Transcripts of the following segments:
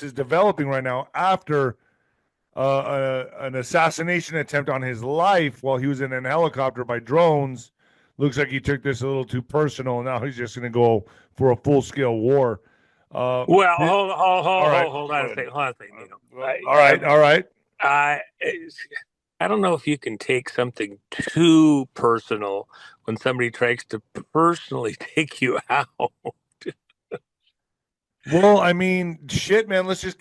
this is developing right now after an assassination attempt on his life while he was in an helicopter by drones. Looks like he took this a little too personal, and now he's just going to go for a full scale war. Well, It, all right, hold go on a ahead. second. Hold on a second. All right, all right. I, I don't know if you can take something too personal when somebody tries to personally take you out. Well, I mean, shit, man. Let's just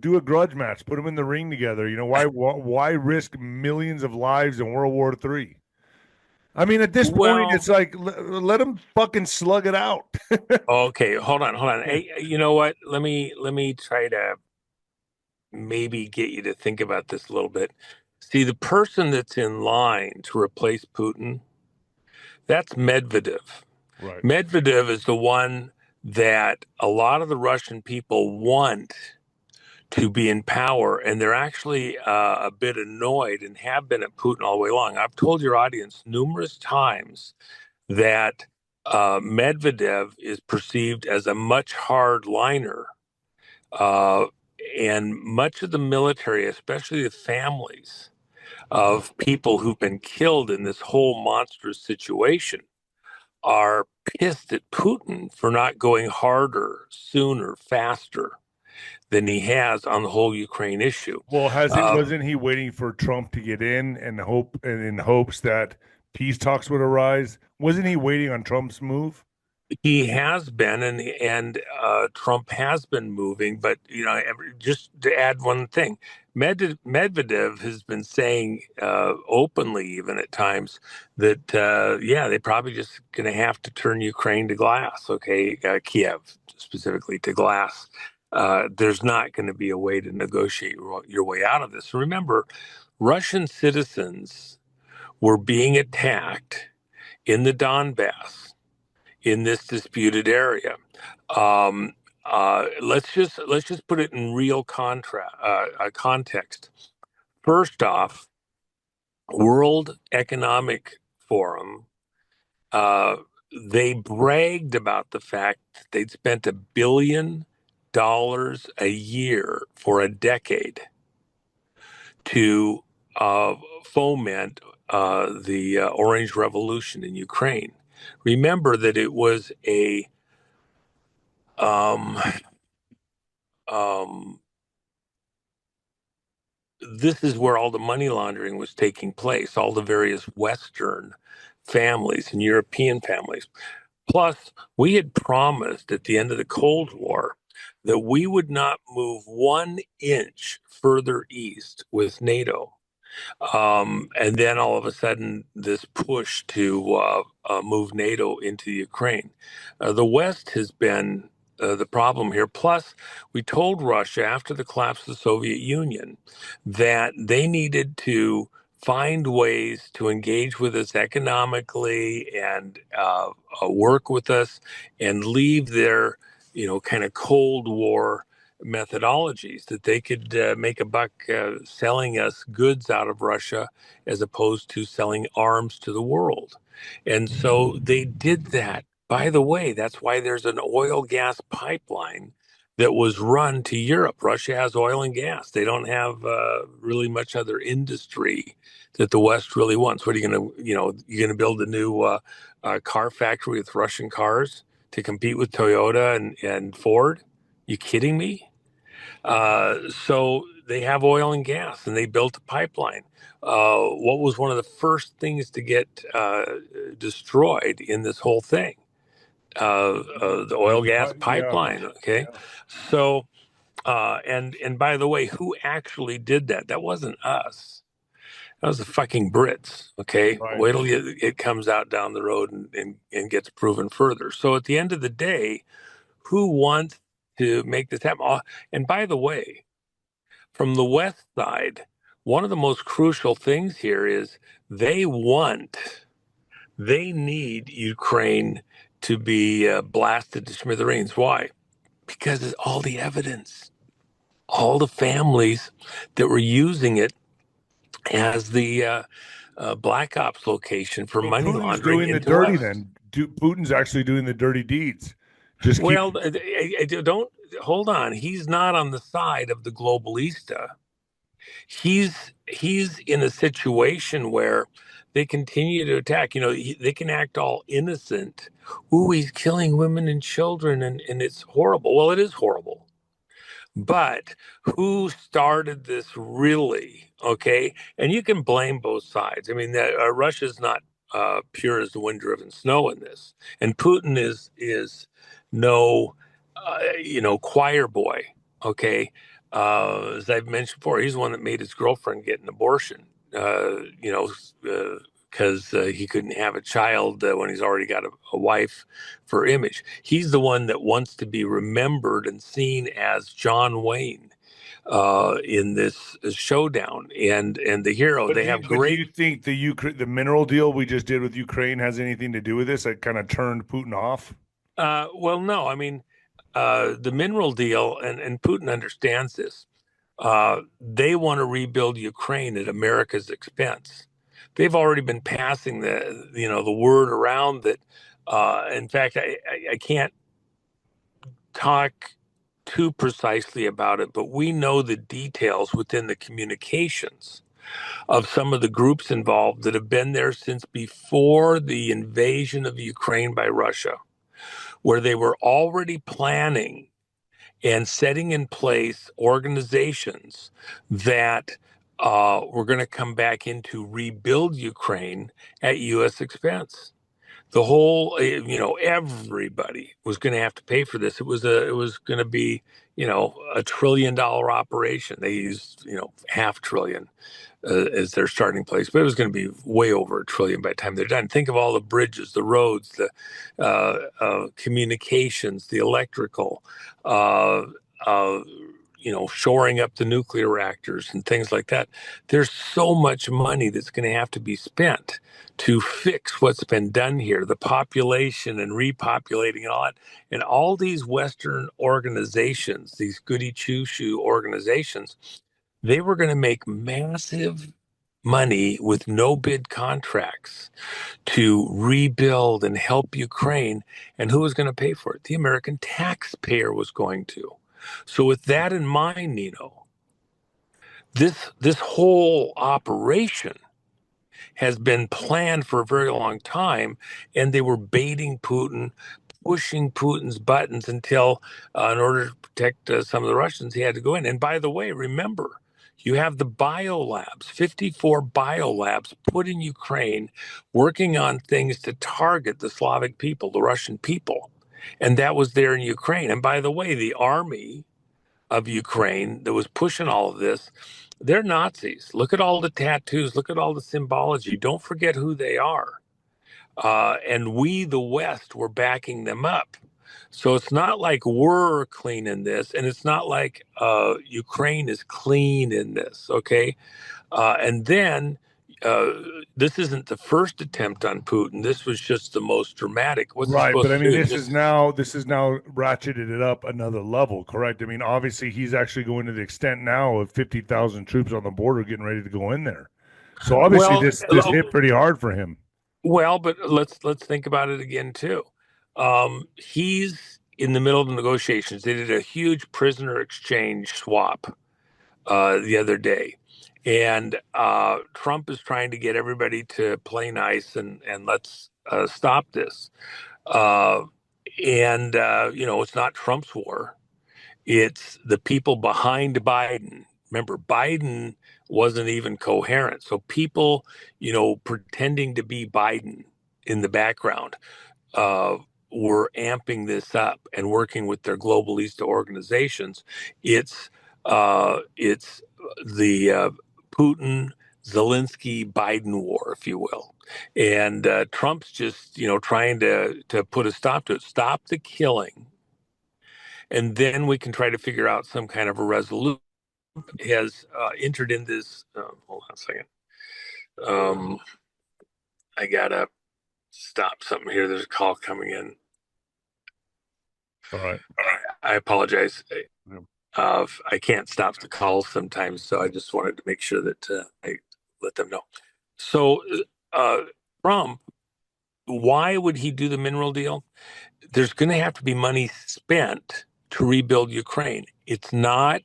do a grudge match. Put them in the ring together. You know why risk millions of lives in World War III? I mean, at this point, Well, it's like let them fucking slug it out. okay, hold on. Hey, you know what? Let me try to maybe get you to think about this a little bit. See, the person that's in line to replace Putin, that's Medvedev. Right. Medvedev is the one that a lot of the Russian people want to be in power, and they're actually a bit annoyed and have been at Putin all the way along. I've told your audience numerous times that Medvedev is perceived as a much hardliner, uh, and much of the military, especially the families of people who've been killed in this whole monstrous situation, are pissed at Putin for not going harder, sooner, faster than he has on the whole Ukraine issue. Well, has it Uh, wasn't he waiting for Trump to get in and hope and in hopes that peace talks would arise? Wasn't he waiting on Trump's move? he has been, and Trump has been moving, but just to add one thing, Medvedev has been saying openly, even at times, that yeah, they probably just going to have to turn Ukraine to glass. Okay, Kiev specifically to glass. There's not going to be a way to negotiate your way out of this. Remember, Russian citizens were being attacked in the Donbass in this disputed area. Um, let's just put it in real context. First off, World Economic Forum, uh, they bragged about the fact that they'd spent $1 billion a year for a decade to foment the Orange Revolution in Ukraine. Remember that it was a um, um, this is where all the money laundering was taking place, all the various Western families and European families. Plus, we had promised at the end of the Cold War that we would not move 1 inch further east with NATO. And then all of a sudden, this push to move NATO into Ukraine. The West has been the problem here. Plus, we told Russia after the collapse of the Soviet Union that they needed to find ways to engage with us economically and work with us and leave their, kind of Cold War methodologies that they could make a buck selling us goods out of Russia as opposed to selling arms to the world. And so they did that. By the way, that's why there's an oil gas pipeline that was run to Europe. Russia has oil and gas. They don't have really much other industry that the West really wants. What are you going to, you're going to build a new car factory with Russian cars to compete with Toyota and Ford? You kidding me? So they have oil and gas, and they built a pipeline. What was one of the first things to get destroyed in this whole thing? The oil gas Yeah, pipeline. Okay, yeah. so and by the way, who actually did that? That wasn't us. That was the fucking Brits. Okay, Right. wait till it comes out down the road and gets proven further. So at the end of the day, who wants to make this happen? And by the way, from the West side, one of the most crucial things here is they want, they need Ukraine to be blasted to smithereens. Why? Because of all the evidence, all the families that were using it as the black ops location for So money Putin's laundering doing the into dirty us. then. Putin's actually doing the dirty deeds. Just keep Well, I don't. hold on, he's not on the side of the globalista. He's in a situation where they continue to attack. They can act all innocent. Ooh, he's killing women and children, and it's horrible. Well, it is horrible. But who started this really? Okay, and you can blame both sides. I mean, Russia's not pure as the wind-driven snow in this, and Putin is no, choir boy. Okay, as I've mentioned before, he's the one that made his girlfriend get an abortion. Because he couldn't have a child when he's already got a wife for image. He's the one that wants to be remembered and seen as John Wayne in this showdown, and the hero. But They have do great. you think the mineral deal we just did with Ukraine has anything to do with this? That kind of turned Putin off. Well, no, I mean the mineral deal, and Putin understands this. They want to rebuild Ukraine at America's expense. They've already been passing the word around that. In fact, I can't talk too precisely about it, but we know the details within the communications of some of the groups involved that have been there since before the invasion of Ukraine by Russia, where they were already planning and setting in place organizations that were going to come back in to rebuild Ukraine at U.S. expense. The whole, everybody was going to have to pay for this. It was going to be, $1 trillion operation. They used, half trillion as their starting place, but it was going to be way over $1 trillion by the time they're done. Think of all the bridges, the roads, the communications, the electrical, uh, uh, shoring up the nuclear reactors and things like that. There's so much money that's going to have to be spent to fix what's been done here, the population and repopulating and all that. And all these Western organizations, these goody two-shoe organizations, they were going to make massive money with no bid contracts to rebuild and help Ukraine. And who was going to pay for it? The American taxpayer was going to. So with that in mind, Nino, this whole operation has been planned for a very long time, and they were baiting Putin, pushing Putin's buttons until, in order to protect some of the Russians, he had to go in. And by the way, remember, you have the biolabs, 54 biolabs put in Ukraine, working on things to target the Slavic people, the Russian people. And that was there in Ukraine. And by the way, the army of Ukraine that was pushing all of this, they're Nazis. Look at all the tattoos. Look at all the symbology. Don't forget who they are. And we, the West, were backing them up. So it's not like we're clean in this, and it's not like Ukraine is clean in this. Okay, and then uh, this isn't the first attempt on Putin. This was just the most dramatic. What's he Right, but supposed I to mean, do? this is now ratcheted it up another level, correct? I mean, obviously, he's actually going to the extent now of 50,000 troops on the border getting ready to go in there. So obviously, Well, this hit pretty hard for him. but let's think about it again too. He's in the middle of the negotiations. They did a huge prisoner exchange swap the other day, and Trump is trying to get everybody to play nice and let's stop this. Uh, and it's not Trump's war; it's the people behind Biden. Remember, Biden wasn't even coherent, so people, pretending to be Biden in the background uh, were amping this up and working with their globalista organizations. It's the Putin, Zelensky, Biden war, if you will, and Trump's just trying to put a stop to it, stop the killing, and then we can try to figure out some kind of a resolution. Has entered in this. Hold on a second. Um, I gotta stop something here. There's a call coming in. All right. I apologize. Yeah. I can't stop the calls sometimes, so I just wanted to make sure that I let them know. So, uh, Trump, why would he do the mineral deal? There's going to have to be money spent to rebuild Ukraine. It's not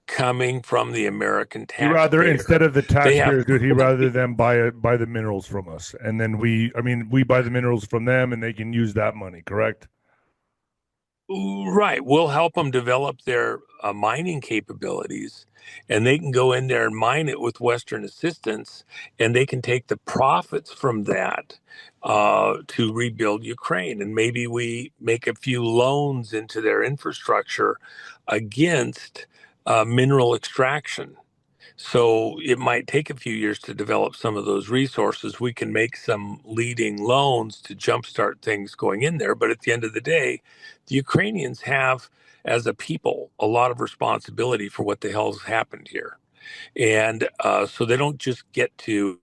coming from the American He rather, taxpayer. instead of the They have taxpayers do it, he rather them buy the minerals from us, and then we buy the minerals from them, and they can use that money. Correct? Right. We'll help them develop their mining capabilities, and they can go in there and mine it with Western assistance, and they can take the profits from that to rebuild Ukraine. And maybe we make a few loans into their infrastructure against mineral extraction. So it might take a few years to develop some of those resources. We can make some leading loans to jumpstart things going in there. But at the end of the day, the Ukrainians have, as a people, a lot of responsibility for what the hell's happened here. And so they don't just get to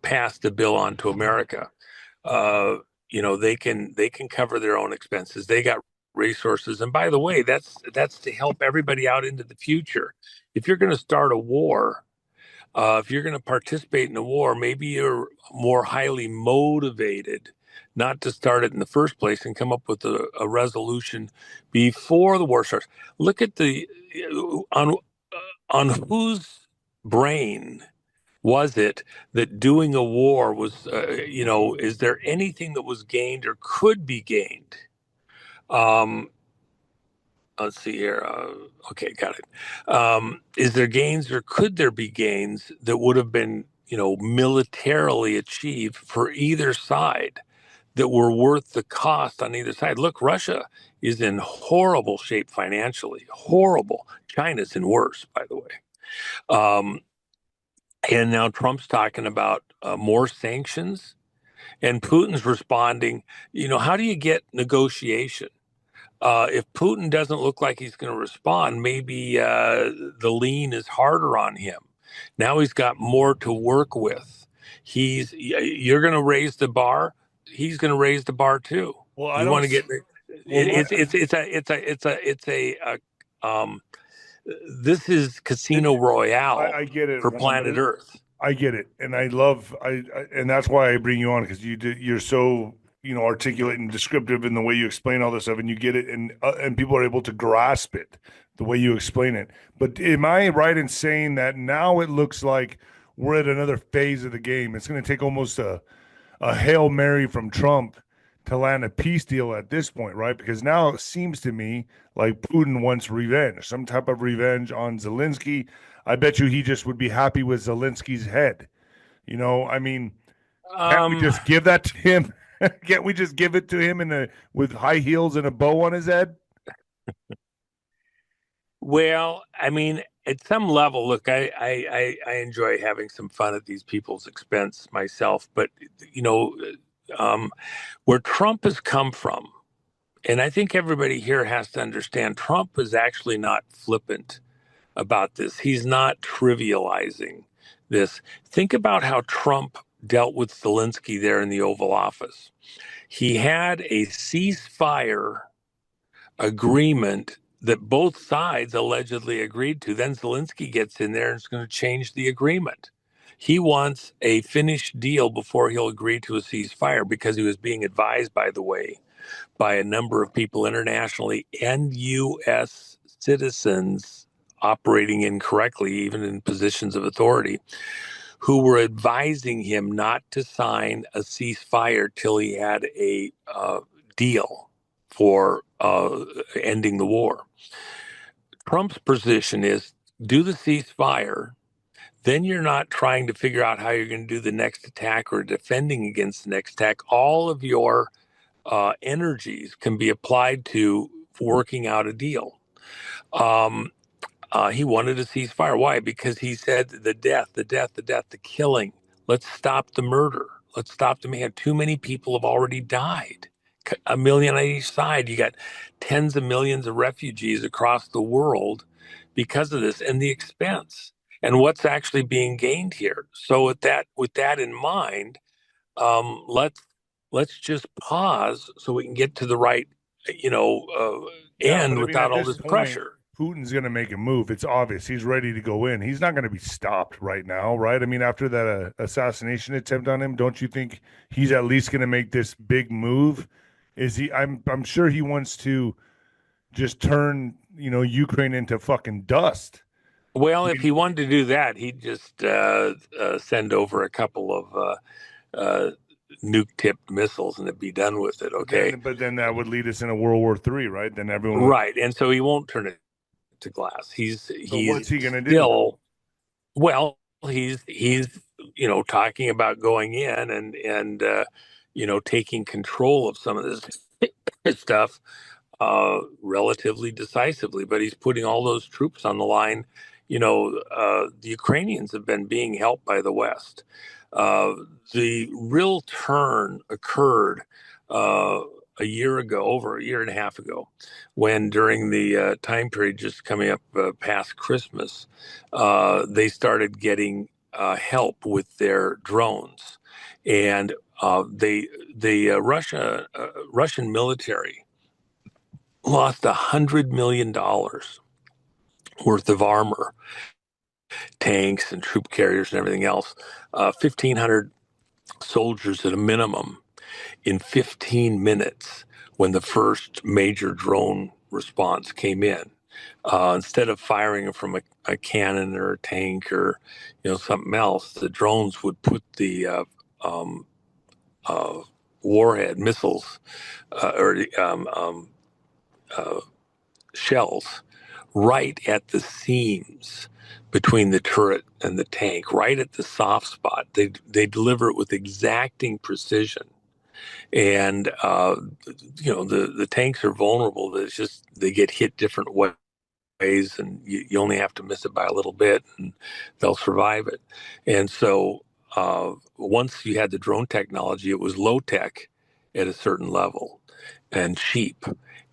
pass the bill on to America. Uh, they can cover their own expenses. They got resources. And by the way, that's to help everybody out into the future. If you're going to start a war, if you're going to participate in a war, maybe you're more highly motivated not to start it in the first place and come up with a resolution before the war starts. Look at the on whose brain was it that doing a war was, is there anything that was gained or could be gained? Um, let's see here. Okay, got it. Is there gains or could there be gains that would have been, militarily achieved for either side that were worth the cost on either side? Look, Russia is in horrible shape financially, horrible. China's in worse, by the way. Um, and now Trump's talking about more sanctions, and Putin's responding. How do you get negotiation? If Putin doesn't look like he's going to respond, maybe the lean is harder on him. Now he's got more to work with. You're going to raise the bar. He's going to raise the bar too. Well, I You don't. want to get Well, um, this is it, Casino Royale I get it, for Juan, but planet Earth. I get it, and and that's why I bring you on, because you're so articulate and descriptive in the way you explain all this stuff, and you get it, and people are able to grasp it the way you explain it. But am I right in saying that now it looks like we're at another phase of the game? It's going to take almost a Hail Mary from Trump to land a peace deal at this point, right? Because now it seems to me like Putin wants revenge, some type of revenge on Zelensky. I bet you he just would be happy with Zelensky's head. I mean, can't we Um, just give that to him? Can't we just give it to him with high heels and a bow on his head? Well, I mean, at some level, look, I enjoy having some fun at these people's expense myself, but you know, um, where Trump has come from, and I think everybody here has to understand, Trump is actually not flippant about this. He's not trivializing this. Think about how Trump dealt with Zelensky there in the Oval Office. He had a ceasefire agreement that both sides allegedly agreed to. Then Zelensky gets in there and is going to change the agreement. He wants a finished deal before he'll agree to a ceasefire because he was being advised, by the way, by a number of people internationally and U.S. citizens operating incorrectly, even in positions of authority, who were advising him not to sign a ceasefire till he had a deal for ending the war. Trump's position is do the ceasefire, then you're not trying to figure out how you're going to do the next attack or defending against the next attack. All of your energies can be applied to working out a deal. Um, he wanted a ceasefire. Why? Because he said the killing. Let's stop the murder. Let's stop the man. Too many people have already died. A million on each side. You got tens of millions of refugees across the world because of this and the expense and what's actually being gained here. So with that in mind, let's just pause so we can get to the right, Yeah, but end I mean, without at all this this point, pressure. Putin's going to make a move. It's obvious. He's ready to go in. He's not going to be stopped right now, right? I mean, after that assassination attempt on him, don't you think he's at least going to make this big move? Is he? I'm sure he wants to just turn, Ukraine into fucking dust. Well, I if mean, he wanted to do that, he'd just send over a couple of uh, nuke-tipped missiles and it'd be done with it. Okay, but then that would lead us into World War III, right? Then everyone would. right. And so he won't turn it to glass. So He's what's he gonna do? still well. He's talking about going in and taking control of some of this stuff relatively decisively, but he's putting all those troops on the line. The Ukrainians have been being helped by the West. Uh, the real turn occurred uh, a year ago, over a year and a half ago, when during the time period just coming up past Christmas, they started getting help with their drones, and the Russian military lost $100 million worth of armor, tanks and troop carriers and everything else. 1,500 soldiers at a minimum in 15 minutes when the first major drone response came in. Instead of firing from a cannon or a tank or something else, the drones would put the um, uh, warhead missiles or uh, shells right at the seams between the turret and the tank, right at the soft spot. They deliver it with exacting precision, and the tanks are vulnerable. It's just they get hit different ways, and you only have to miss it by a little bit, and they'll survive it. And so once you had the drone technology, it was low tech at a certain level and cheap.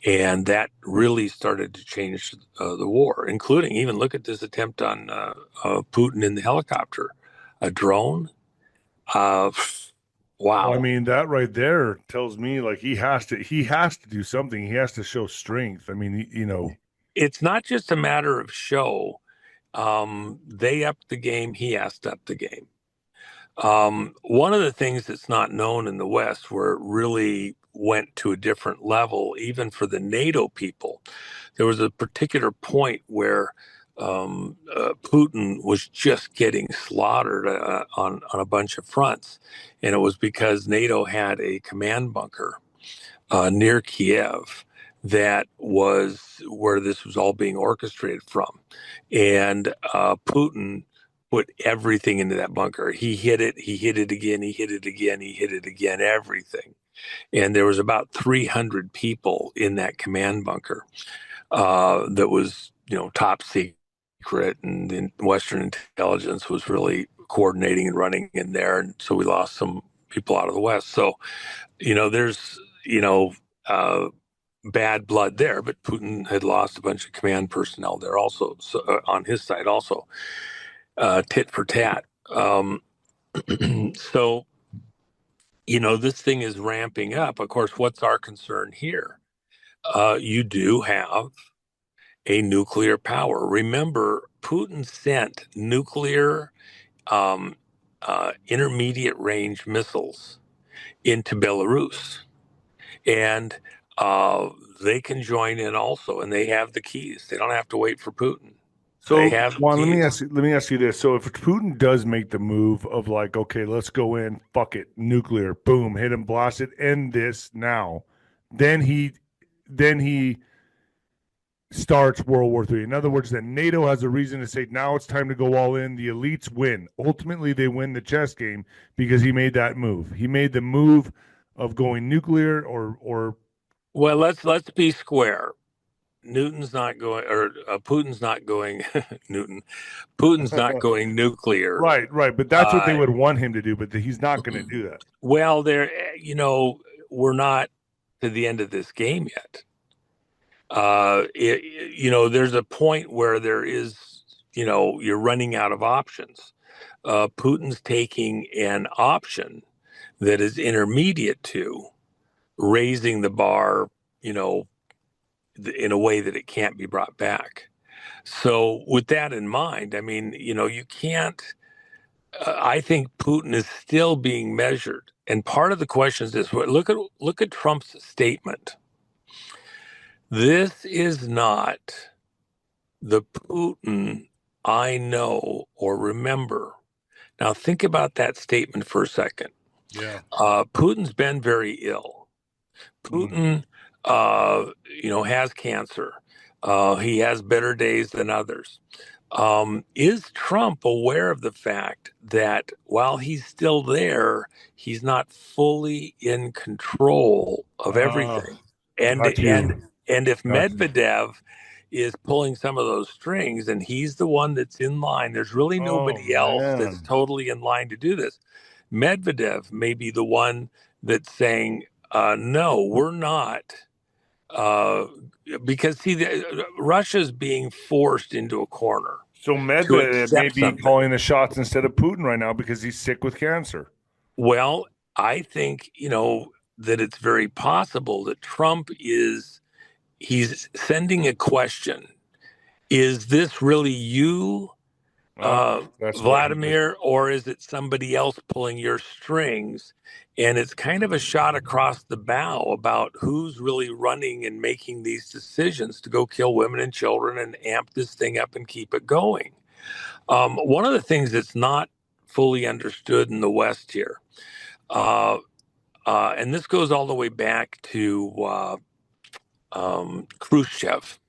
And that really started to change the war, including even look at this attempt on Putin in the helicopter, a drone. Uh, Well, I wow. mean, that right there tells me like he has to do something. He has to show strength. I mean, It's not just a matter of show. They upped the game. He has to up the game. One of the things that's not known in the West, where it really went to a different level, even for the NATO people, there was a particular point where Putin was just getting slaughtered on a bunch of fronts, and it was because NATO had a command bunker near Kiev that was where this was all being orchestrated from, and Putin put everything into that bunker. He hit it, he hit it again, he hit it again, he hit it again, everything. And there was about 300 people in that command bunker that was, top secret, and the Western intelligence was really coordinating and running in there. And so we lost some people out of the West. So, there's, uh, bad blood there, but Putin had lost a bunch of command personnel there also, so, on his side also, tit for tat. So, this thing is ramping up. Of course, what's our concern here? You do have a nuclear power. Remember, Putin sent nuclear intermediate range missiles into Belarus, and uh, they can join in also, and they have the keys. They don't have to wait for Putin. They so have the Juan, let me keys. ask you, let me ask you this. So if Putin does make the move of like, okay, let's go in, fuck it, nuclear, boom, hit him, blast it, end this now, then he starts World War III. In other words, then NATO has a reason to say now it's time to go all in. The elites win. Ultimately, they win the chess game because he made that move. He made the move of going nuclear or Well, let's be square. Newton's not going, or Putin's not going. Newton, Putin's not going nuclear. right. But that's what they Uh, would want him to do. But he's not going to do that. well, we're not to the end of this game yet. There's a point where there is, you're running out of options. Putin's taking an option that is intermediate to raising the bar, you know, in a way that it can't be brought back. So, with that in mind, I mean, you can't. I think Putin is still being measured, and part of the question is this: look at Trump's statement This is not the Putin I know or remember. Now, think about that statement for a second. Yeah. Putin's been very ill. Mm. Putin, has cancer. He has better days than others. Is Trump aware of the fact that while he's still there, he's not fully in control of Ah, everything? And got and you. and if Got you. Medvedev is pulling some of those strings and he's the one that's in line, there's really Oh nobody else that's man. totally in line to do this. Medvedev may be the one that's saying, no, we're not. Uh, because see, Russia's being forced into a corner So to Medvedev may accept be something. calling the shots instead of Putin right now because he's sick with cancer. Well, I think, that it's very possible that he's sending a question. Is this really you, Oh, that's what he was. Vladimir, or is it somebody else pulling your strings? And it's kind of a shot across the bow about who's really running and making these decisions to go kill women and children and amp this thing up and keep it going. One of the things that's not fully understood in the West here, uh, and this goes all the way back to Khrushchev,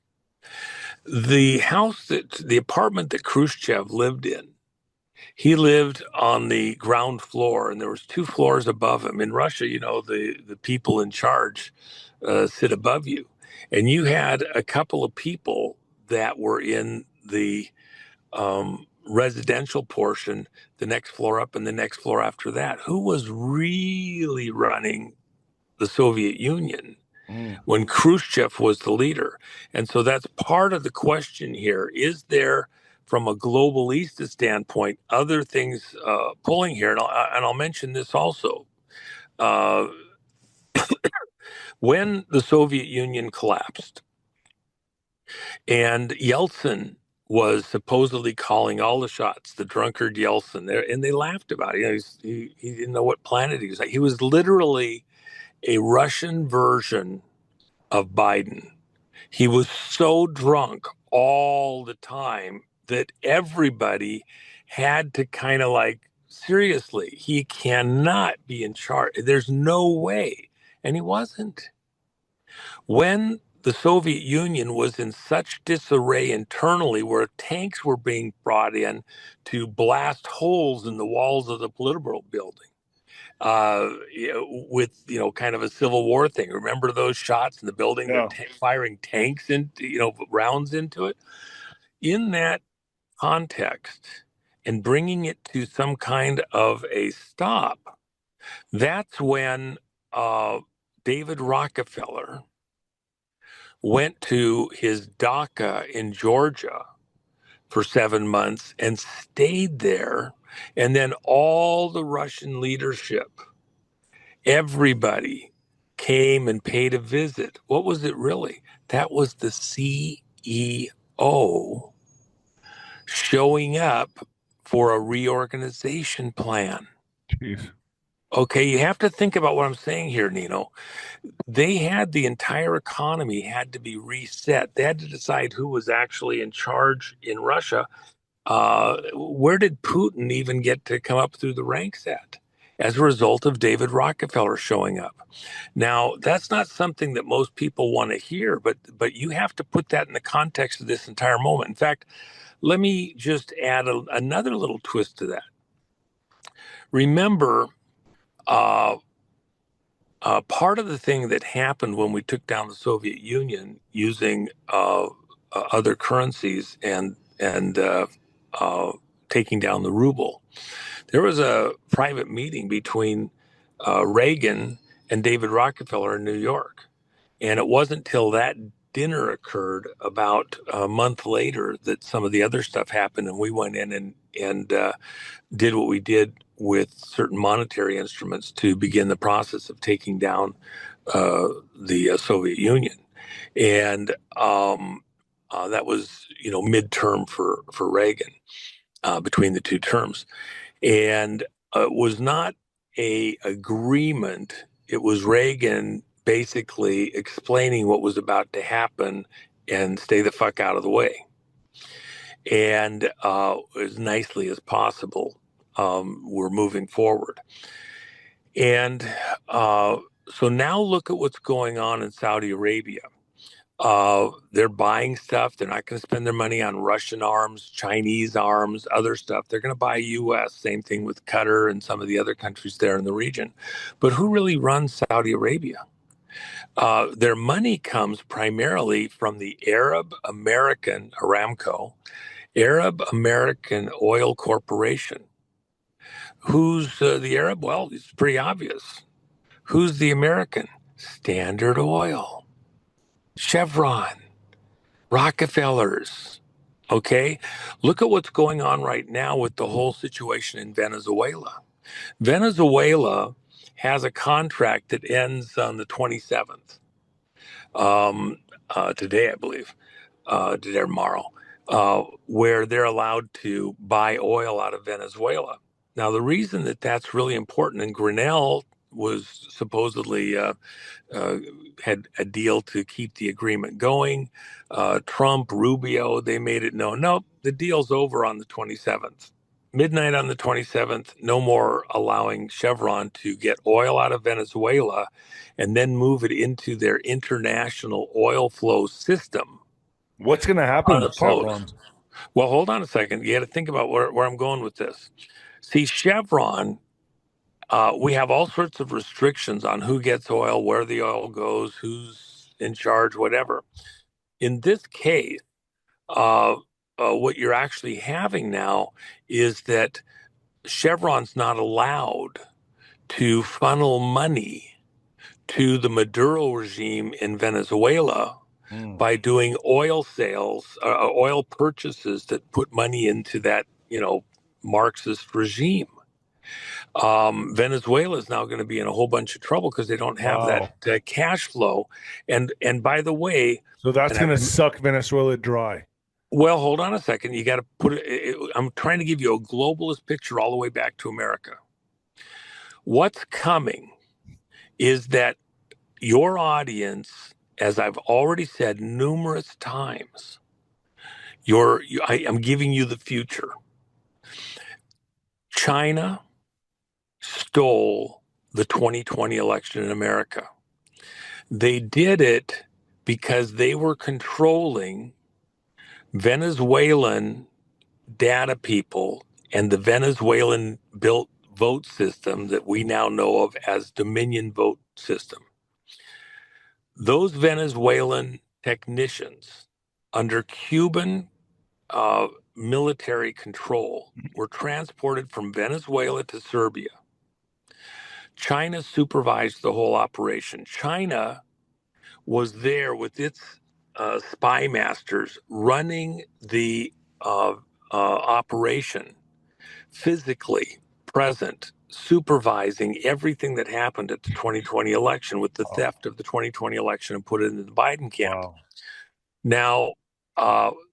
the apartment that Khrushchev lived in. He lived on the ground floor, and there was two floors above him. In Russia, the people in charge sit above you, and you had a couple of people that were in the residential portion, the next floor up, and the next floor after that. Who was really running the Soviet Union Mm. when Khrushchev was the leader? And so that's part of the question here. Is there, from a globalista standpoint, other things pulling here? And I'll mention this also. Uh, when the Soviet Union collapsed and Yeltsin was supposedly calling all the shots, the drunkard Yeltsin, there, and they laughed about it. He didn't know what planet he was like. He was literally a Russian version of Biden. He was so drunk all the time that everybody had to kind of like, seriously, he cannot be in charge. There's no way. And he wasn't. When the Soviet Union was in such disarray internally, where tanks were being brought in to blast holes in the walls of the Politburo building, with kind of a Civil War thing. Remember those shots in the building? They're Yeah. firing tanks into rounds into it. In that context, and bringing it to some kind of a stop, that's when David Rockefeller went to his DACA in Georgia for 7 months and stayed there. And then all the Russian leadership, everybody came and paid a visit. What was it really? That was the CEO showing up for a reorganization plan. Jeez. Okay, you have to think about what I'm saying here, Nino. They had the entire economy had to be reset. They had to decide who was actually in charge in Russia. Where did Putin even get to come up through the ranks at? As a result of David Rockefeller showing up. Now, that's not something that most people want to hear, but you have to put that in the context of this entire moment. In fact, let me just add another little twist to that. Remember, uh, part of the thing that happened when we took down the Soviet Union using other currencies and taking down the ruble, there was a private meeting between Reagan and David Rockefeller in New York. And it wasn't till that dinner occurred about a month later that some of the other stuff happened, and we went in and did what we did with certain monetary instruments to begin the process of taking down the Soviet Union. And that was, midterm for Reagan, between the two terms, and it was not a agreement. It was Reagan basically explaining what was about to happen and stay the fuck out of the way. And as nicely as possible, we're moving forward. And so now look at what's going on in Saudi Arabia. They're buying stuff. They're not going to spend their money on Russian arms, Chinese arms, other stuff. They're going to buy U.S. Same thing with Qatar and some of the other countries there in the region. But who really runs Saudi Arabia? Their money comes primarily from the Arab American Aramco, Arab American Oil Corporation. Who's the Arab? Well, it's pretty obvious. Who's the American? Standard Oil, Chevron, Rockefellers. Okay. Look at what's going on right now with the whole situation in Venezuela. Venezuela has a contract that ends on the 27th, today, I believe, today or tomorrow, where they're allowed to buy oil out of Venezuela. Now, the reason that that's really important, and Grinnell was supposedly had a deal to keep the agreement going. Trump, Rubio, they made it known. No, the deal's over on the 27th. Midnight on the 27th, no more allowing Chevron to get oil out of Venezuela and then move it into their international oil flow system. What's going to happen with Unopposed. Chevron? Well, hold on a second. You got to think about where I'm going with this. See, Chevron, we have all sorts of restrictions on who gets oil, where the oil goes, who's in charge, whatever. In this case, what you're actually having now is that Chevron's not allowed to funnel money to the Maduro regime in Venezuela by doing oil sales, oil purchases that put money into that, Marxist regime. Venezuela is now going to be in a whole bunch of trouble because they don't have Wow. that cash flow. And by the way, So that's and going to suck Venezuela dry. well, hold on a second. You got to put it. I'm trying to give you a globalist picture all the way back to America. What's coming is that your audience, as I've already said numerous times, I'm giving you the future. China stole the 2020 election in America. They did it because they were controlling Venezuelan data people and the Venezuelan built vote system that we now know of as Dominion vote system. Those Venezuelan technicians under Cuban military control were transported from Venezuela to Serbia. China supervised the whole operation. China was there with its spy masters running the operation, physically present, supervising everything that happened at the 2020 election with the theft of the 2020 election and put it into the Biden camp. Wow. Now,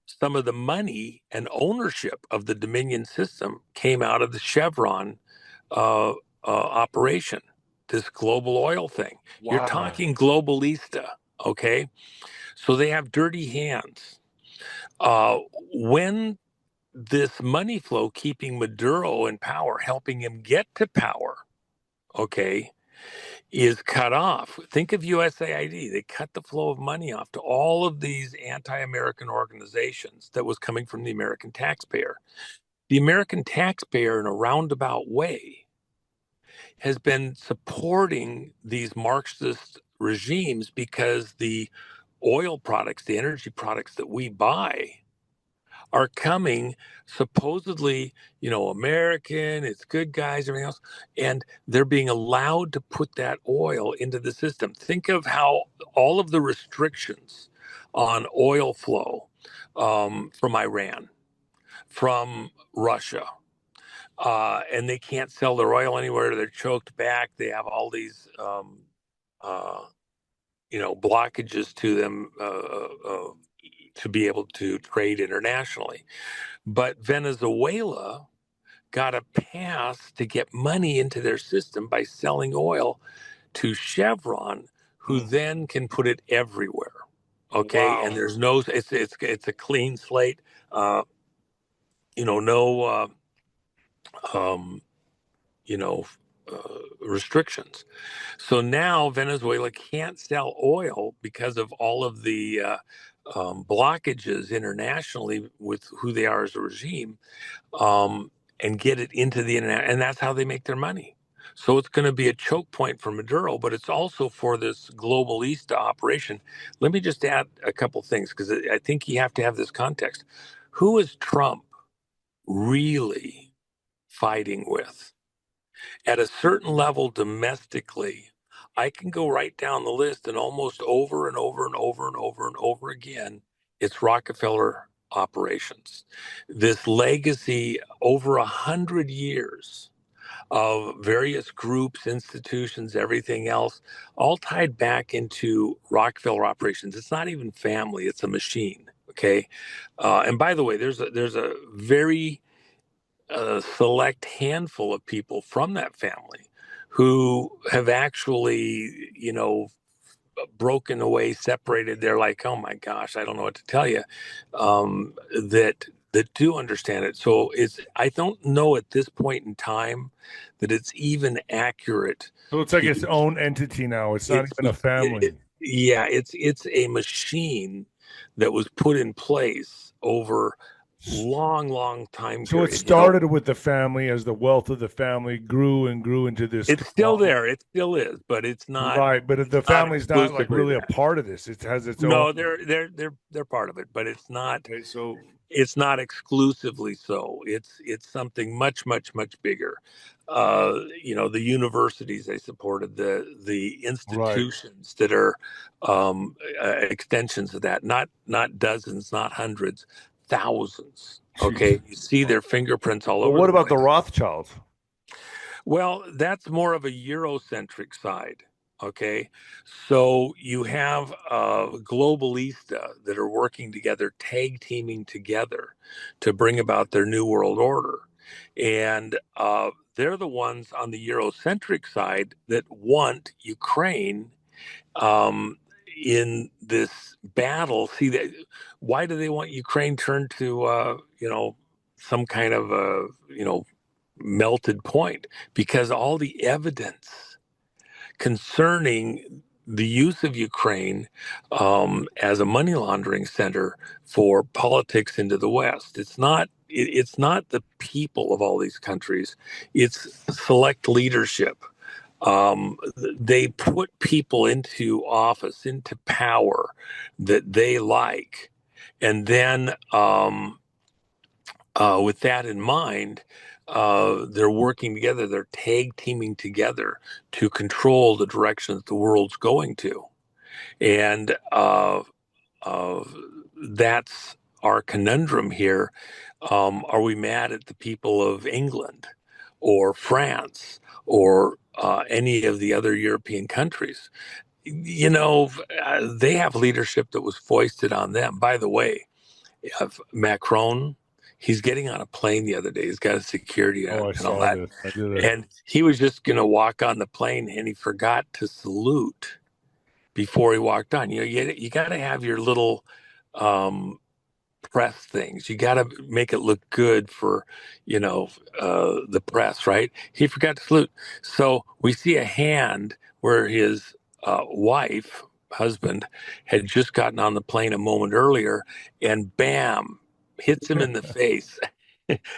some of the money and ownership of the Dominion system came out of the Chevron operation, this global oil thing. Wow. You're talking globalista, okay? So they have dirty hands. When this money flow keeping Maduro in power, helping him get to power, okay, is cut off. Think of USAID. They cut the flow of money off to all of these anti-American organizations that was coming from the American taxpayer. The American taxpayer, in a roundabout way, has been supporting these Marxist regimes because the oil products, the energy products that we buy are coming supposedly, American, it's good guys, everything else, and they're being allowed to put that oil into the system. Think of how all of the restrictions on oil flow from Iran, from Russia, and they can't sell their oil anywhere. They're choked back. They have all these, blockages to them to be able to trade internationally. But Venezuela got a pass to get money into their system by selling oil to Chevron, who then can put it everywhere. Okay, and Wow. there's no, it's a clean slate. Uh, no, um, you know, restrictions. So now Venezuela can't sell oil because of all of the blockages internationally with who they are as a regime, um, and get it into the internet, and that's how they make their money. So it's going to be a choke point for Maduro, but it's also for this globalista operation. Let me just add a couple things because I think you have to have this context. Who is Trump really fighting with? At a certain level domestically, I can go right down the list and almost over and over and over and over and over again, it's Rockefeller operations. This legacy over 100 years of various groups, institutions, everything else, all tied back into Rockefeller operations. It's not even family; it's a machine. Okay, and by the way, there's a very select handful of people from that family who have actually, broken away, separated. They're like, oh my gosh, I don't know what to tell you. That do understand it. So I don't know at this point in time that it's even accurate So it's like to its own entity now. It's not it's even a family. yeah, it's a machine that was put in place over long time So it period. started with the family as the wealth of the family grew and grew into this It's still conglomerate. there. It still is, but Right, but it's the not family's not like exclusively really a that. part of this. It has its own. No, they're part of it, but Okay, so it's not exclusively so. It's something much bigger. The universities they supported, the right. institutions that are extensions of that, not dozens, not hundreds, thousands. Jeez. Okay, you see their fingerprints all Well, over what the about the place. Rothschilds? Well, that's more of a Eurocentric side. Okay. So you have globalista that are working together, tag teaming together to bring about their new world order. And they're the ones on the Eurocentric side that want Ukraine in this battle. See that why do they want Ukraine turned to some kind of melted point? Because all the evidence concerning the use of Ukraine as a money laundering center for politics into the West. It's not the people of all these countries. It's select leadership. They put people into office, into power that they like, and then with that in mind, they're working together, they're tag teaming together to control the direction that the world's going to. And uh, that's our conundrum here. Are we mad at the people of England or France or any of the other European countries? They have leadership that was foisted on them. By the way, Macron, he's getting on a plane the other day. He's got a security Oh, I and all saw that. this. I did a. And he was just going to walk on the plane and he forgot to salute before he walked on. You got to have your little um, press things. You got to make it look good for, the press, right? He forgot to salute. So we see a hand where his husband, had just gotten on the plane a moment earlier and bam, hits him in the face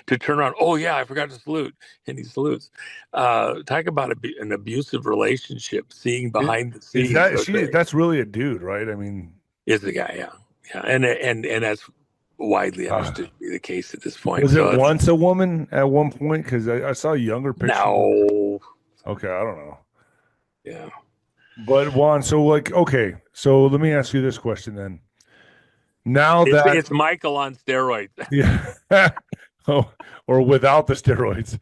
to turn around. Oh, yeah, I forgot to salute. And he salutes. Talk about an abusive relationship, seeing It, behind the is scenes. that she? Okay. That's really a dude, right? I mean, Is the guy, yeah, yeah, and that's widely uh, understood to be the case at this point. was it So it's once a woman at one point? Because I saw younger pictures. no, Okay, I don't know. yeah, But Juan, so like, okay, so let me ask you this question then. Now it's that, it's Michael on steroids. yeah, oh, or without the steroids.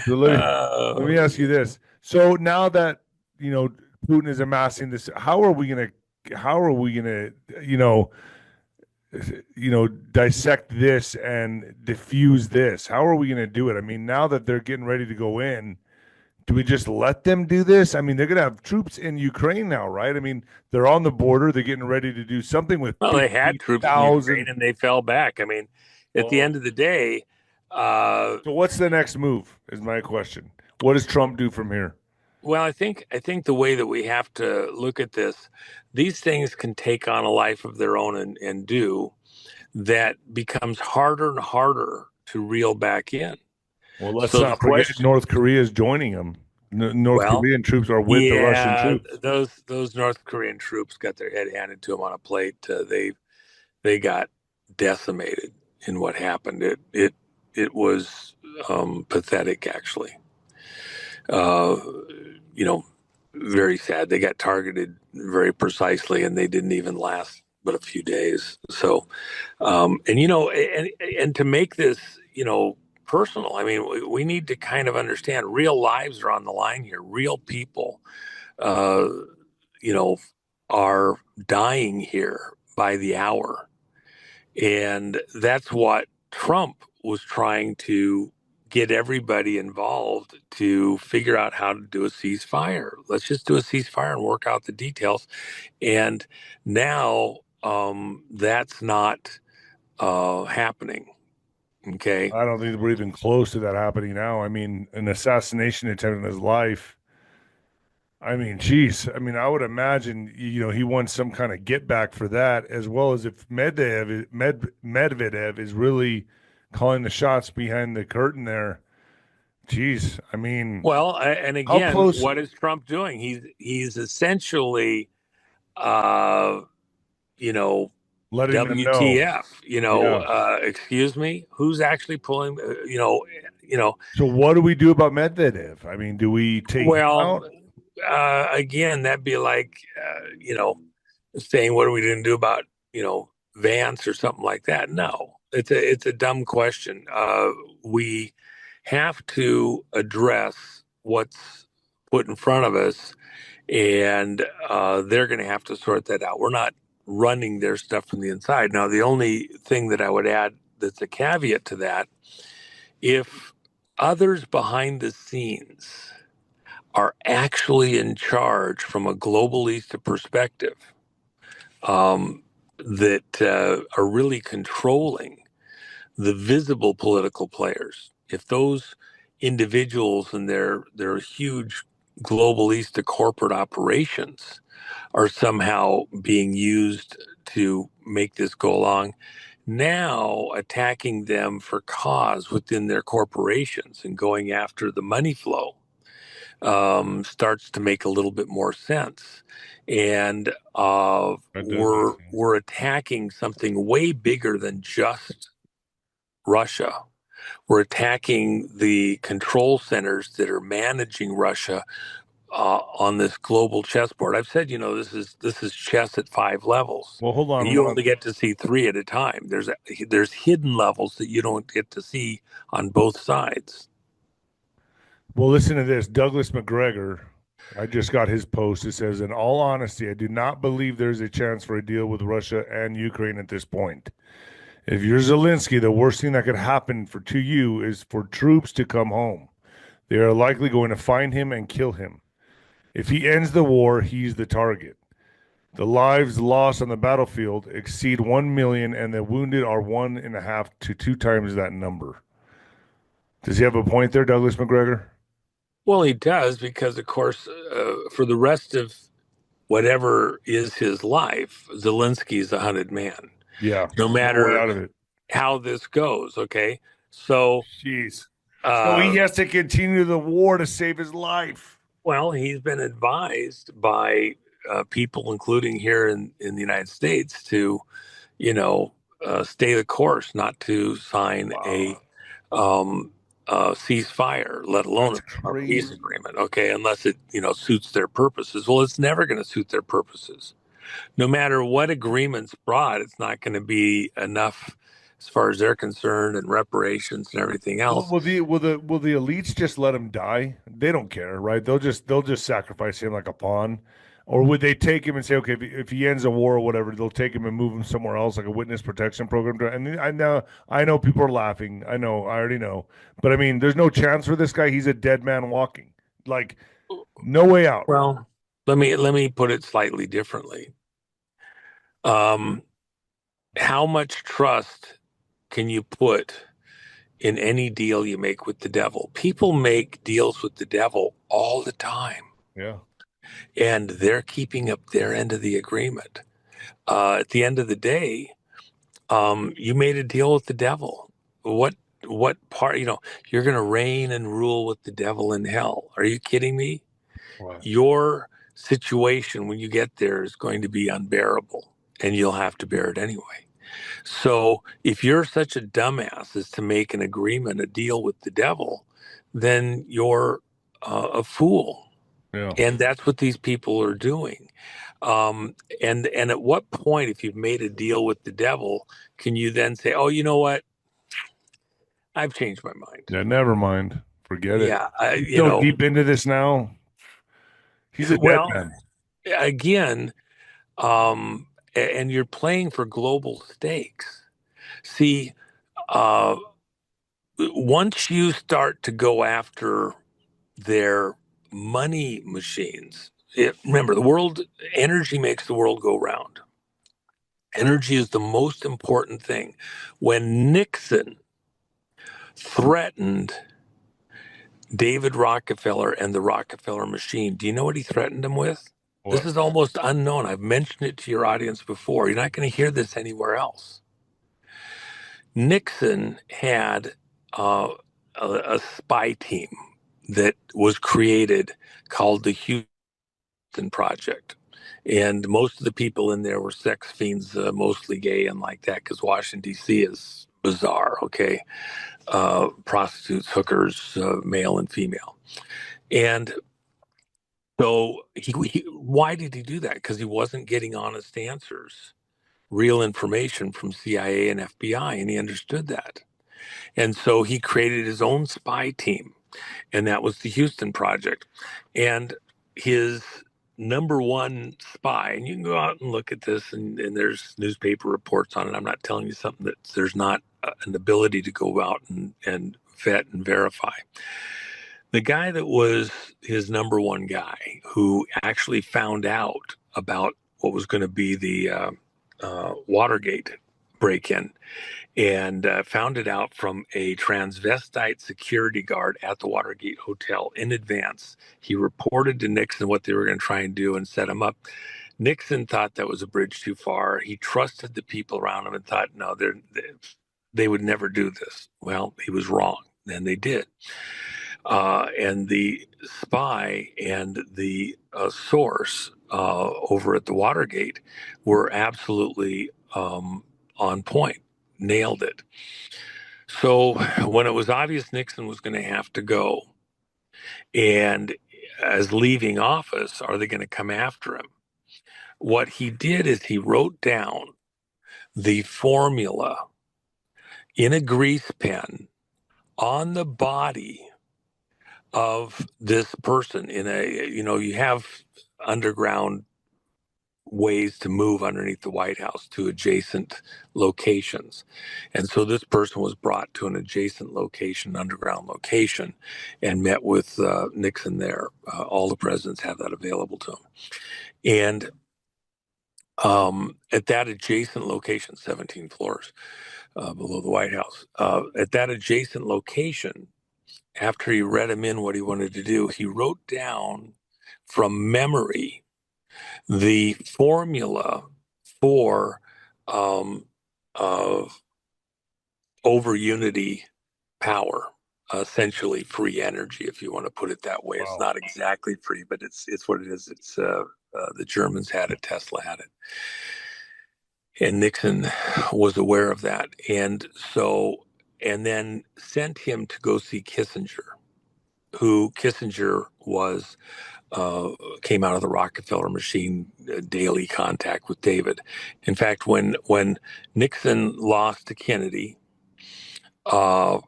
So let me ask you this. So now that you know Putin is amassing this, how are we gonna, you know, dissect this and diffuse this? How are we gonna do it? I mean, now that they're getting ready to go in Do we just let them do this? I mean, they're going to have troops in Ukraine now, right? I mean, they're on the border. They're getting ready to do something with Well, they had troops in Ukraine 50,000. and they fell back. I mean, at the Well, end of the day, uh, so what's the next move is my question. What does Trump do from here? well, I think the way that we have to look at this, these things can take on a life of their own and do that becomes harder and harder to reel back in. Well, let's So the not forget question, North Korea is joining them. North well, Korean troops are with the Russian yeah, troops. those North Korean troops got their head handed to them on a plate. They got decimated in what happened. It was pathetic, actually. Uh, you know, very sad. They got targeted very precisely, and they didn't even last but a few days. So, and and to make this, personal. I mean, we need to kind of understand real lives are on the line here. Real people, uh, you know, are dying here by the hour. And that's what Trump was trying to get everybody involved to figure out how to do a ceasefire. Let's just do a ceasefire and work out the details. And now that's not happening. Okay. I don't think we're even close to that happening now. I mean, an assassination attempt in his life. I mean, geez. I mean, I would imagine, he wants some kind of get back for that, as well as if Medvedev is really calling the shots behind the curtain there. Geez. I mean, Well, and how again, close what is Trump doing? He's essentially, uh, you know, letting them know? WTF, Yeah. excuse me, who's actually pulling, you know, So what do we do about Medvedev? I mean, do we take him well, out? again, that'd be like, saying, what are we going to do about, Vance or something like that? No, it's a dumb question. We have to address what's put in front of us, and they're going to have to sort that out. We're not running their stuff from the inside. Now, the only thing that I would add that's a caveat to that, if others behind the scenes are actually in charge from a globalista perspective, that are really controlling the visible political players. If those individuals and their huge globalista corporate operations are somehow being used to make this go along, now attacking them for cause within their corporations and going after the money flow starts to make a little bit more sense. And That does make sense. we're attacking something way bigger than just Russia. We're attacking the control centers that are managing Russia on this global chessboard. I've said, this is chess at 5 levels, Well, hold and on. you only get to see three at a time. There's hidden levels that you don't get to see on both sides. Well, listen to this. Douglas McGregor, I just got his post. It says, in all honesty, I do not believe there's a chance for a deal with Russia and Ukraine at this point. If you're Zelensky, the worst thing that could happen to you is for troops to come home. They are likely going to find him and kill him. If he ends the war, he's the target. The lives lost on the battlefield exceed 1 million, and the wounded are 1.5 to 2 times that number. Does he have a point there, Douglas McGregor? Well, he does because, of course, for the rest of whatever is his life, Zelensky's a hunted man, Yeah, no no way matter out of it. how this goes. Okay. So, Jeez. So he uh, has to continue the war to save his life. well, he's been advised by people, including here in the United States, to, you know, stay the course, not to sign Wow, um, a ceasefire, let alone that's a peace crazy. agreement. Okay. Unless it, suits their purposes. Well, it's never going to suit their purposes. No matter what agreement's brought, it's not going to be enough as far as they're concerned and reparations and everything Well, else. will the elites just let him die? They don't care, right? They'll just sacrifice him like a pawn, or would they take him and say, okay, if he ends a war or whatever, they'll take him and move him somewhere else, like a witness protection program. And I know people are laughing. I know, I already know, but I mean, there's no chance for this guy. He's a dead man walking. like no way out. Well, let me put it slightly differently. Um, how much trust can you put in any deal you make with the devil? People make deals with the devil all the time, Yeah. and they're keeping up their end of the agreement. At the end of the day, you made a deal with the devil. What what part, you're going to reign and rule with the devil in hell. Are you kidding me? What? Your situation when you get there is going to be unbearable, and you'll have to bear it anyway. So if you're such a dumbass as to make an agreement, a deal with the devil, then you're a fool. Yeah. And that's what these people are doing. And at what point, if you've made a deal with the devil, can you then say, "Oh, you know what? I've changed my mind." Yeah, never mind. Forget it. Yeah, He's so deep into this now. He's a dead well, man. again, and you're playing for global stakes. See, uh, once you start to go after their money machines, remember, the world energy makes the world go round. Energy is the most important thing. When Nixon threatened David Rockefeller and the Rockefeller machine, do you know what he threatened him with? This What? is almost unknown. I've mentioned it to your audience before. You're not going to hear this anywhere else. Nixon had uh, a spy team that was created called the Houston Project. And most of the people in there were sex fiends, mostly gay and like that, because Washington, D.C. is bizarre, okay? Prostitutes, hookers, male and female. And so why did he do that? Because he wasn't getting honest answers, real information from CIA and FBI, and he understood that. And so he created his own spy team, and that was the Houston Project. And his number one spy, and you can go out and look at this, and there's newspaper reports on it. I'm not telling you something that there's not an ability to go out and vet and verify. The guy that was his number one guy, who actually found out about what was going to be the Watergate break in, and found it out from a transvestite security guard at the Watergate Hotel in advance. He reported to Nixon what they were going to try and do and set him up. Nixon thought that was a bridge too far. He trusted the people around him and thought, no, they would never do this. Well, he was wrong, and they did. And the spy and the source over at the Watergate were absolutely on point, nailed it. So when it was obvious Nixon was going to have to go, and as leaving office, are they going to come after him? What he did is he wrote down the formula in a grease pen on the body of this person in a, you have underground ways to move underneath the White House to adjacent locations. And so this person was brought to an adjacent location, underground location, and met with Nixon there. All the presidents have that available to them. And at that adjacent location, 17 floors below the White House, at that adjacent location, after he read him in what he wanted to do, he wrote down from memory the formula for um, of over unity power, essentially free energy, if you want to put it that way. It's Wow. not exactly free, but it's what it is. It's the Germans had it, Tesla had it, and Nixon was aware of that, and then sent him to go see Kissinger, who Kissinger was came out of the Rockefeller machine, daily contact with David. In fact, when Nixon lost to Kennedy, uh,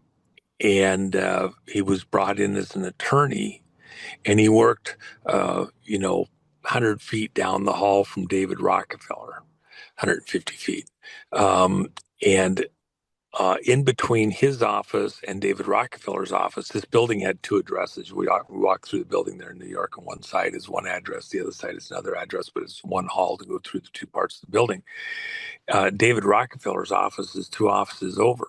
and he was brought in as an attorney, and he worked, 100 feet down the hall from David Rockefeller, 150 feet, and in between his office and David Rockefeller's office, this building had two addresses. We walked through the building there in New York, and one side is one address, the other side is another address, but it's one hall to go through the two parts of the building. David Rockefeller's office is two offices over,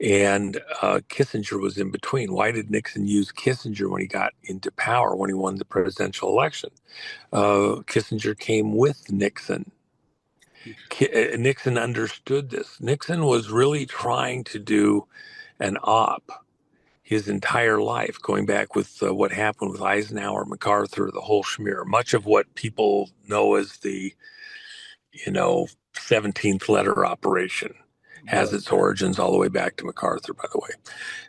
and Kissinger was in between. Why did Nixon use Kissinger when he got into power, when he won the presidential election? Kissinger came with Nixon. Nixon understood this. Nixon was really trying to do an op his entire life, going back with what happened with Eisenhower, MacArthur, the whole schmear. Much of what people know as the, 17th letter operation has its origins all the way back to MacArthur, by the way,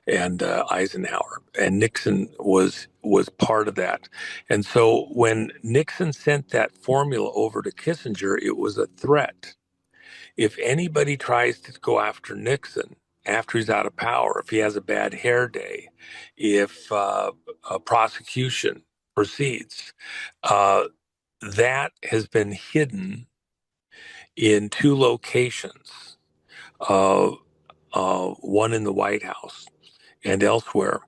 and Eisenhower. And Nixon was part of that. And so when Nixon sent that formula over to Kissinger, it was a threat. If anybody tries to go after Nixon after he's out of power, if he has a bad hair day, if a prosecution proceeds, that has been hidden in two locations, one in the White House and elsewhere,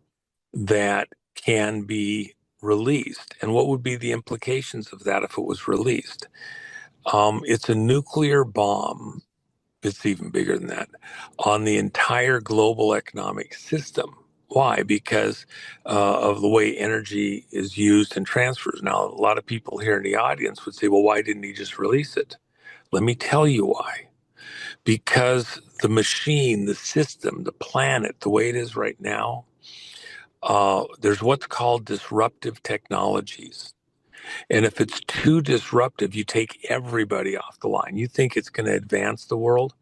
that can be released. And what would be the implications of that if it was released? It's a nuclear bomb. It's even bigger than that on the entire global economic system. Why? Because of the way energy is used and transfers. Now, a lot of people here in the audience would say, well, why didn't he just release it? Let me tell you why. Because the machine, the system, the planet, the way it is right now, there's what's called disruptive technologies. And if it's too disruptive, you take everybody off the line. You think it's going to advance the world.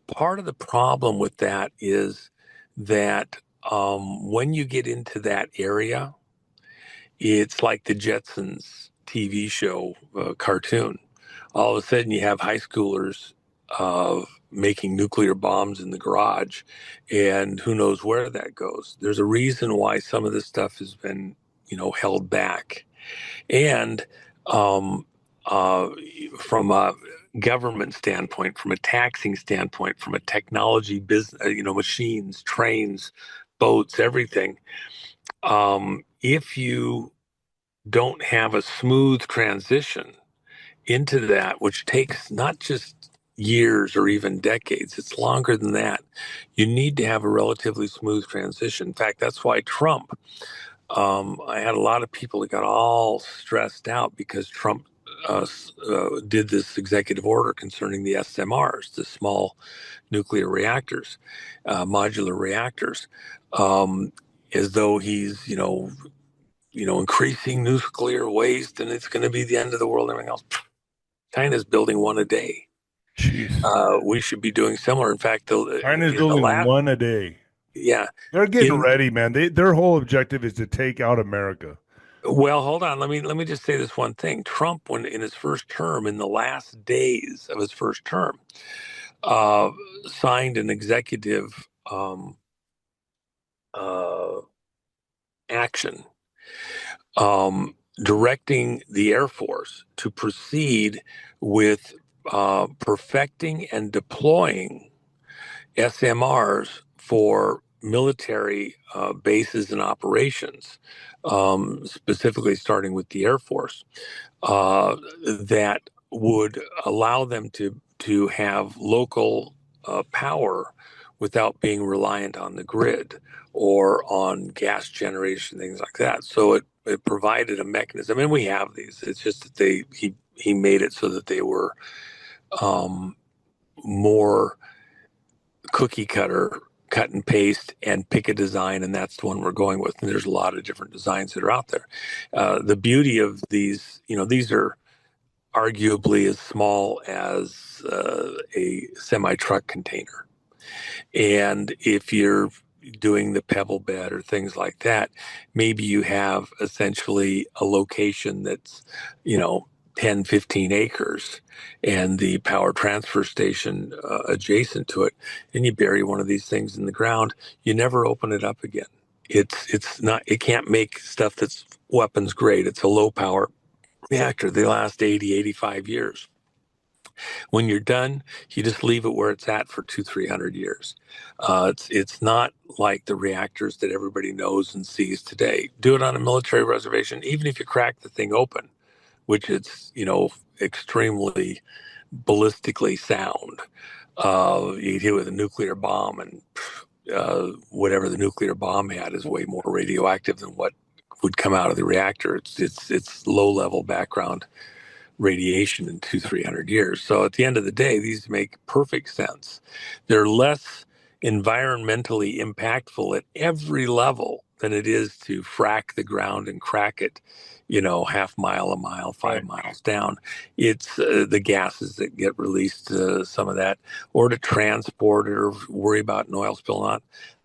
Part of the problem with that is that when you get into that area, it's like the Jetsons TV show cartoon. All of a sudden, you have high schoolers making nuclear bombs in the garage, and who knows where that goes. There's a reason why some of this stuff has been, held back. And uh, from a government standpoint, from a taxing standpoint, from a technology business, machines, trains, boats, everything. If you don't have a smooth transition into that, which takes not just years or even decades, it's longer than that. You need to have a relatively smooth transition. In fact, that's why Trump, I had a lot of people that got all stressed out because Trump did this executive order concerning the SMRs, the small nuclear reactors, modular reactors, as though he's, increasing nuclear waste and it's going to be the end of the world and everything else. China's building one a day. Jeez. We should be doing similar. In fact, China's in the building last, one a day. yeah, They're getting in ready, man. Their whole objective is to take out America. well, hold on. Let me just say this one thing. Trump, when in his first term, in the last days of his first term, uh, signed an executive uh, action directing the Air Force to proceed with perfecting and deploying SMRs for military bases and operations, specifically starting with the Air Force, that would allow them to have local power without being reliant on the grid or on gas generation, things like that. So it provided a mechanism, and we have these. It's just that he made it so that they were more cookie cutter, cut and paste, and pick a design, and that's the one we're going with. And there's a lot of different designs that are out there. The beauty of these, these are arguably as small as a semi truck container. And if you're doing the pebble bed or things like that, maybe you have essentially a location that's, 10, 15 acres and the power transfer station adjacent to it, and you bury one of these things in the ground, you never open it up again. It's not, it can't make stuff that's weapons grade. It's a low power reactor. They last 80, 85 years. When you're done, you just leave it where it's at for 200-300 years. It's not like the reactors that everybody knows and sees today. Do it on a military reservation, even if you crack the thing open, which it's, extremely ballistically sound. You hit with a nuclear bomb, and whatever the nuclear bomb had is way more radioactive than what would come out of the reactor. It's low level background radiation in 200-300 years. So at the end of the day, these make perfect sense. They're less environmentally impactful at every level than it is to frack the ground and crack it, half mile, a mile, 5 miles down. It's the gases that get released, some of that, or to transport it or worry about an oil spill. Not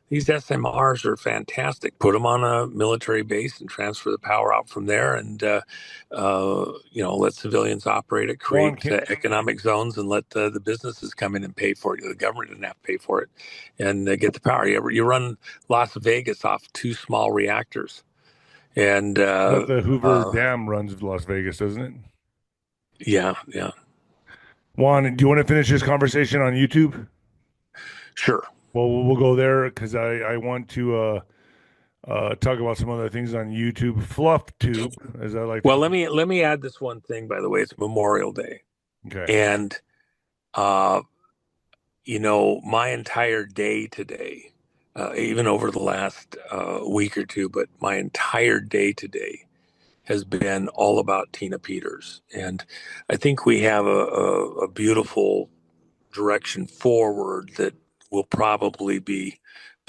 these SMRs are fantastic. Put them on a military base and transfer the power out from there, and let civilians operate it, Juan, create economic zones, and let the businesses come in and pay for it. The government doesn't have to pay for it, and get the power. You run Las Vegas off 2 small reactors, and but the Hoover Dam runs Las Vegas, doesn't it? yeah. Juan, do you want to finish this conversation on YouTube? Sure. Well, we'll go there because I want to talk about some other things on YouTube. Fluff tube, as I like to Well, call let me add this one thing. By the way, it's Memorial Day, it. Okay. and my entire day today, even over the last week or two, but my entire day today has been all about Tina Peters. And I think we have a beautiful direction forward that will probably be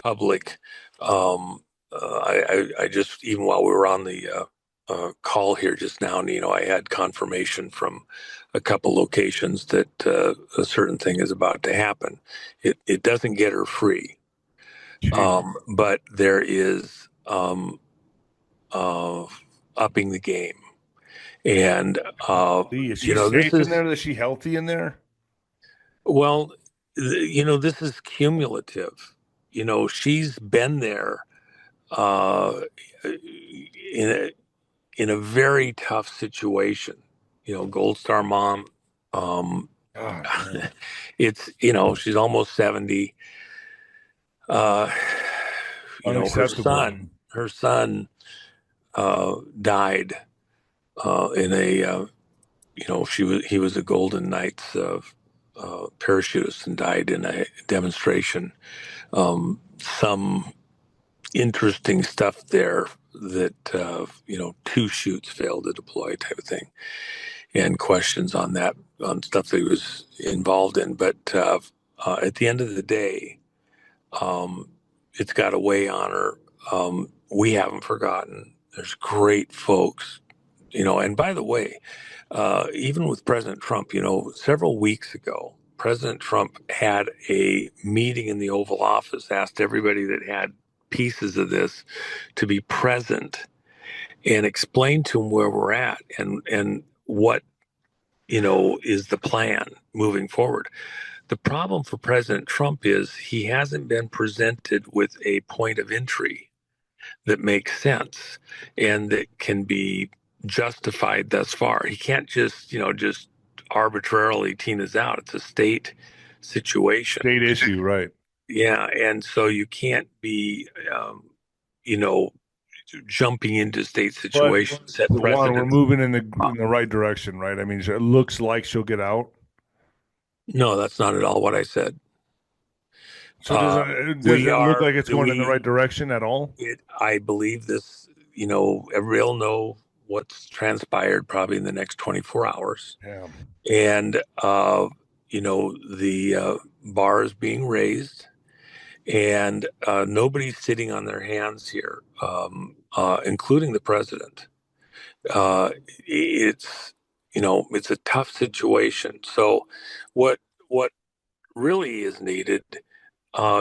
public. I just, even while we were on the call here just now, I had confirmation from a couple locations that a certain thing is about to happen. It doesn't get her free, but there is upping the game. And Is she safe in there? Is she healthy in there? well, this is cumulative. She's been there in a very tough situation. Gold Star mom. God, It's she's almost 70. Uh, unacceptable. Her son died in a he was a Golden Knights parachutist and died in a demonstration. Some interesting stuff there that 2 chutes failed to deploy type of thing, and questions on that, on stuff that he was involved in. But at the end of the day, it's got to weigh on her. We haven't forgotten. There's great folks, and by the way, even with President Trump, several weeks ago, President Trump had a meeting in the Oval Office, asked everybody that had pieces of this to be present and explain to him where we're at and what, is the plan moving forward. The problem for President Trump is he hasn't been presented with a point of entry that makes sense and that can be justified thus far. He can't just arbitrarily Tina's out. It's a state situation. State issue, right? Yeah, and so you can't be, you know, jumping into state But situations, set Juan, we're precedents. moving in the right direction, right? I mean, it looks like she'll get out. No, that's not at all what I said. So does We it look are like it's going in the right direction at all? I believe this, everybody will know what's transpired probably in the next 24 hours. Yeah. And, the bar is being raised, and nobody's sitting on their hands here, including the president. It's, it's a tough situation. So what really is needed,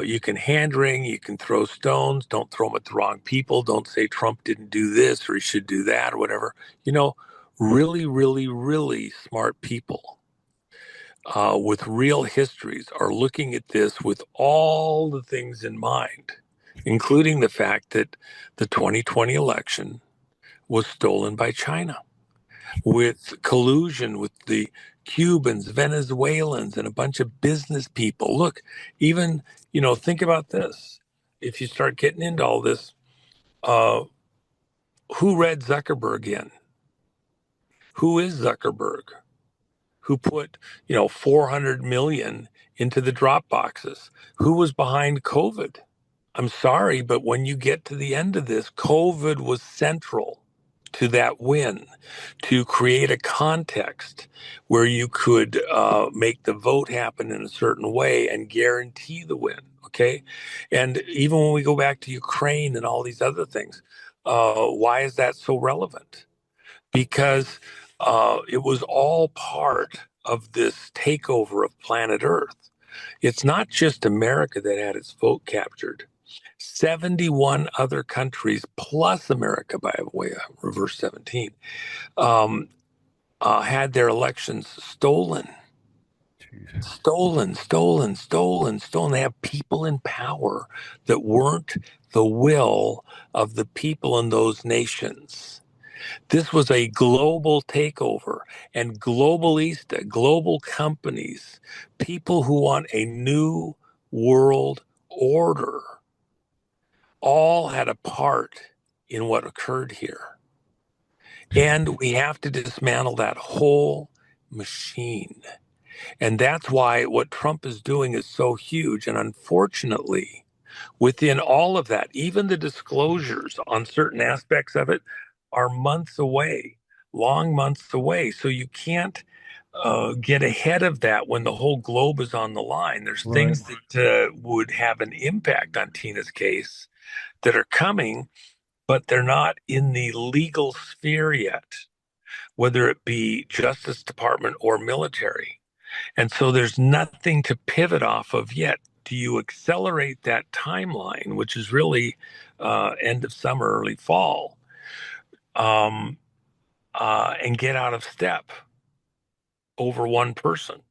you can hand wring, you can throw stones, don't throw them at the wrong people, don't say Trump didn't do this or he should do that or whatever. Really, really, really smart people with real histories are looking at this with all the things in mind, including the fact that the 2020 election was stolen by China with collusion with the Cubans, Venezuelans, and a bunch of business people. Look, even, think about this. If you start getting into all this, uh, who read Zuckerberg in? Who is Zuckerberg? Who put, 400 million into the drop boxes? Who was behind COVID? I'm sorry, but when you get to the end of this, COVID was central to that win, to create a context where you could make the vote happen in a certain way and guarantee the win. Okay. And even when we go back to Ukraine and all these other things, why is that so relevant? Because it was all part of this takeover of planet Earth. It's not just America that had its vote captured. 71 other countries plus America, by way of reverse 17, um, had their elections stolen. Jeez. Stolen. They have people in power that weren't the will of the people in those nations. This was a global takeover, and globalista, global companies, people who want a new world order, all had a part in what occurred here. And we have to dismantle that whole machine. And that's why what Trump is doing is so huge. And unfortunately, within all of that, even the disclosures on certain aspects of it are months away, long months away. So you can't get ahead of that when the whole globe is on the line. There's Right. things that would have an impact on Tina's case that are coming, but they're not in the legal sphere yet, whether it be Justice Department or military. And so there's nothing to pivot off of yet. Do you accelerate that timeline, which is really end of summer, early fall, um, and get out of step over one person?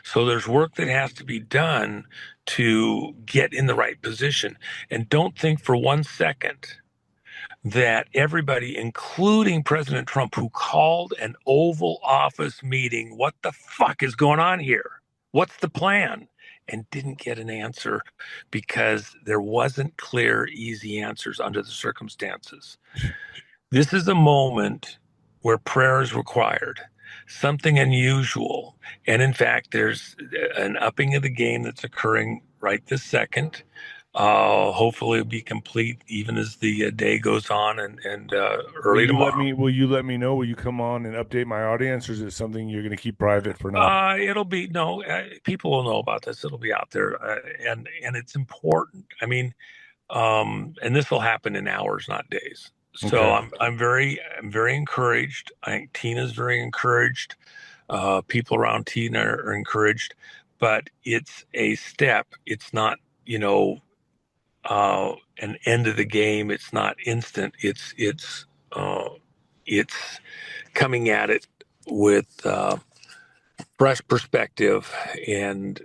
So there's work that has to be done to get in the right position. And don't think for one second that everybody, including President Trump, who called an Oval Office meeting, what the fuck is going on here? What's the plan? And didn't get an answer because there wasn't clear, easy answers under the circumstances. This is a moment where prayer is required, something unusual. And in fact, there's an upping of the game that's occurring right this second. Hopefully, it'll be complete even as the day goes on and Will early you let tomorrow. me? Will you let me know? Will you come on and update my audience, or is it something you're going to keep private for now? It'll be no, people will know about this. It'll be out there, and it's important. I mean, and this will happen in hours, not days. So Okay. I'm very encouraged. I think Tina's very encouraged. People around Tina are encouraged, but it's a step. It's not, an end of the game. It's not instant. It's coming at it with fresh perspective and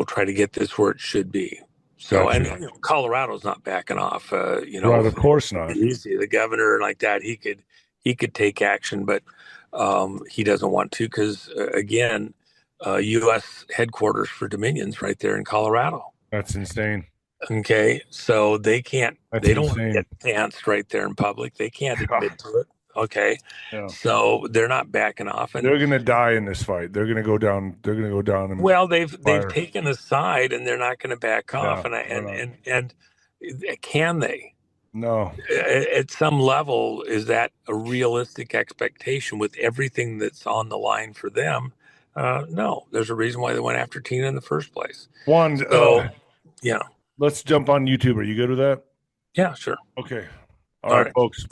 try to get this where it should be. So, and Gotcha. Colorado's not backing off. Right. Of course not. Easy. The governor like that, he could take action, but he doesn't want to because again, U.S. headquarters for Dominion's right there in Colorado. That's insane. Okay, so That's they don't want to insane. get pantsed right there in public. They can't admit to it. Okay, Yeah. so they're not backing off, and They're gonna die in this fight. They're gonna go down. They're gonna go down in well, they've fire. taken a side, and they're not going to back off. Yeah. And I They're not. and can they? No. At some level, is that a realistic expectation with everything that's on the line for them? No, there's a reason why they went after Tina in the first place. Juan, So, yeah, let's jump on YouTube. Are you good with that? yeah, sure. Okay. All All right, right. folks.